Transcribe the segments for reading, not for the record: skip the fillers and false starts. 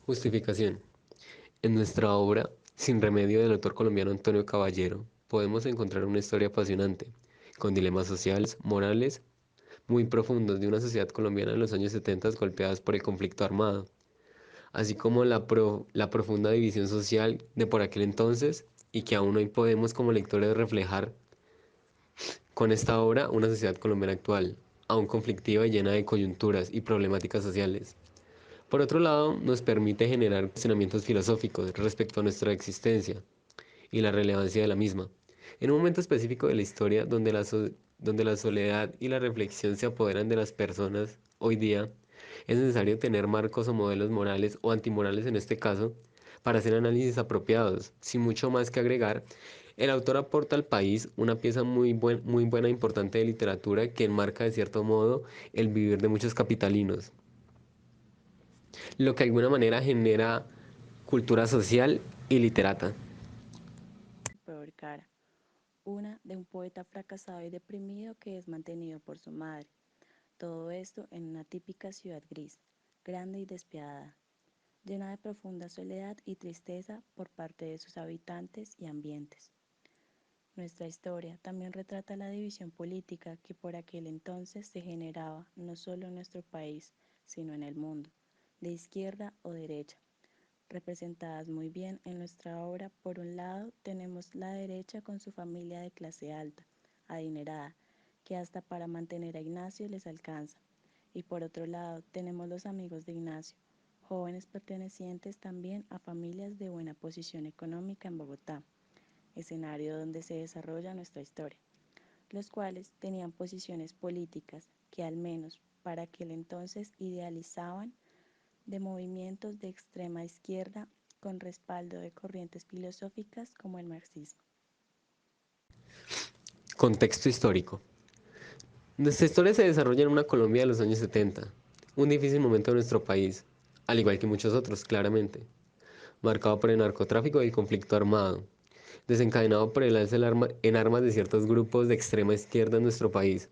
Justificación. En nuestra obra, Sin remedio del autor colombiano Antonio Caballero, podemos encontrar una historia apasionante, con dilemas sociales, morales, muy profundos de una sociedad colombiana en los años 70 golpeadas por el conflicto armado, así como la profunda división social de por aquel entonces y que aún hoy podemos como lectores reflejar con esta obra una sociedad colombiana actual, aún conflictiva y llena de coyunturas y problemáticas sociales. Por otro lado, nos permite generar cuestionamientos filosóficos respecto a nuestra existencia y la relevancia de la misma. En un momento específico de la historia donde la soledad y la reflexión se apoderan de las personas hoy día, es necesario tener marcos o modelos morales o antimorales en este caso para hacer análisis apropiados. Sin mucho más que agregar, el autor aporta al país una pieza muy buena e importante de literatura que enmarca de cierto modo el vivir de muchos capitalinos, lo que de alguna manera genera cultura social y literata. Peor cara, una de un poeta fracasado y deprimido que es mantenido por su madre. Todo esto en una típica ciudad gris, grande y despiadada, llena de profunda soledad y tristeza por parte de sus habitantes y ambientes. Nuestra historia también retrata la división política que por aquel entonces se generaba no solo en nuestro país, sino en el mundo, de izquierda o derecha, representadas muy bien en nuestra obra. Por un lado, tenemos la derecha con su familia de clase alta, adinerada, que hasta para mantener a Ignacio les alcanza. Y por otro lado, tenemos los amigos de Ignacio, jóvenes pertenecientes también a familias de buena posición económica en Bogotá, escenario donde se desarrolla nuestra historia, los cuales tenían posiciones políticas que al menos para aquel entonces idealizaban de movimientos de extrema izquierda con respaldo de corrientes filosóficas como el marxismo. Contexto histórico. Nuestra historia se desarrolla en una Colombia de los años 70, un difícil momento de nuestro país, al igual que muchos otros, claramente, marcado por el narcotráfico y el conflicto armado, desencadenado por el alza en armas de ciertos grupos de extrema izquierda en nuestro país,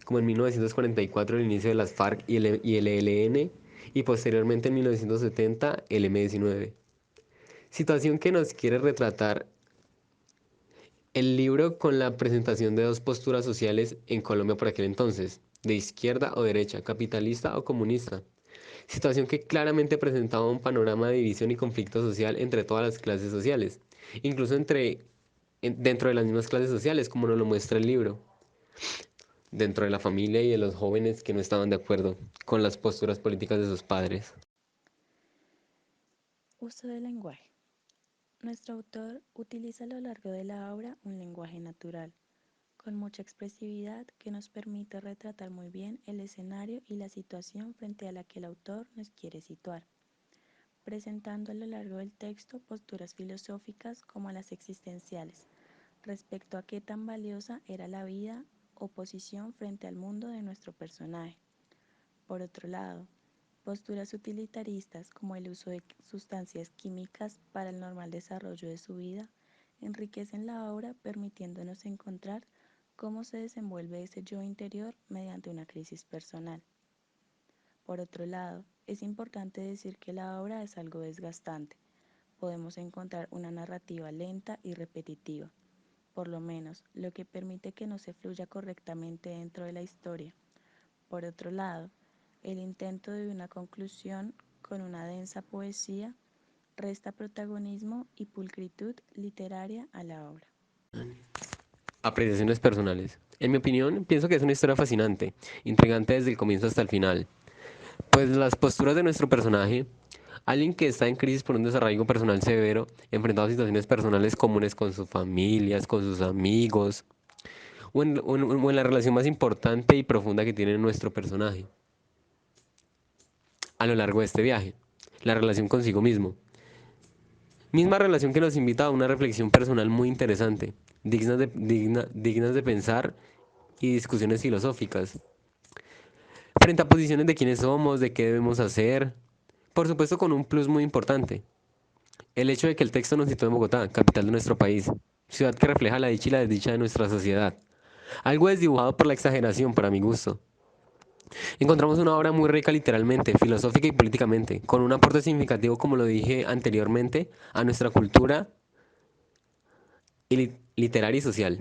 como en 1944 el inicio de las FARC y el ELN, y posteriormente en 1970 el M-19. Situación que nos quiere retratar el libro con la presentación de dos posturas sociales en Colombia por aquel entonces, de izquierda o derecha, capitalista o comunista. Situación que claramente presentaba un panorama de división y conflicto social entre todas las clases sociales, incluso dentro de las mismas clases sociales, como nos lo muestra el libro, dentro de la familia y de los jóvenes que no estaban de acuerdo con las posturas políticas de sus padres. Uso del lenguaje. Nuestro autor utiliza a lo largo de la obra un lenguaje natural, con mucha expresividad que nos permite retratar muy bien el escenario y la situación frente a la que el autor nos quiere situar, presentando a lo largo del texto posturas filosóficas como las existenciales, respecto a qué tan valiosa era la vida o posición frente al mundo de nuestro personaje. Por otro lado, posturas utilitaristas como el uso de sustancias químicas para el normal desarrollo de su vida enriquecen la obra permitiéndonos encontrar cómo se desenvuelve ese yo interior mediante una crisis personal. Por otro lado, es importante decir que la obra es algo desgastante. Podemos encontrar una narrativa lenta y repetitiva, por lo menos lo que permite que no se fluya correctamente dentro de la historia. Por otro lado, el intento de una conclusión con una densa poesía resta protagonismo y pulcritud literaria a la obra. Apreciaciones personales. En mi opinión, pienso que es una historia fascinante, intrigante desde el comienzo hasta el final. Pues las posturas de nuestro personaje, alguien que está en crisis por un desarraigo personal severo, enfrentado a situaciones personales comunes con sus familias, con sus amigos, o en la relación más importante y profunda que tiene nuestro personaje a lo largo de este viaje, la relación consigo mismo. Misma relación que nos invita a una reflexión personal muy interesante, dignas de pensar y discusiones filosóficas, frente a posiciones de quiénes somos, de qué debemos hacer, por supuesto con un plus muy importante, el hecho de que el texto nos sitúa en Bogotá, capital de nuestro país, ciudad que refleja la dicha y la desdicha de nuestra sociedad. Algo desdibujado por la exageración para mi gusto. Encontramos una obra muy rica literalmente, filosófica y políticamente, con un aporte significativo, como lo dije anteriormente, a nuestra cultura literaria y social.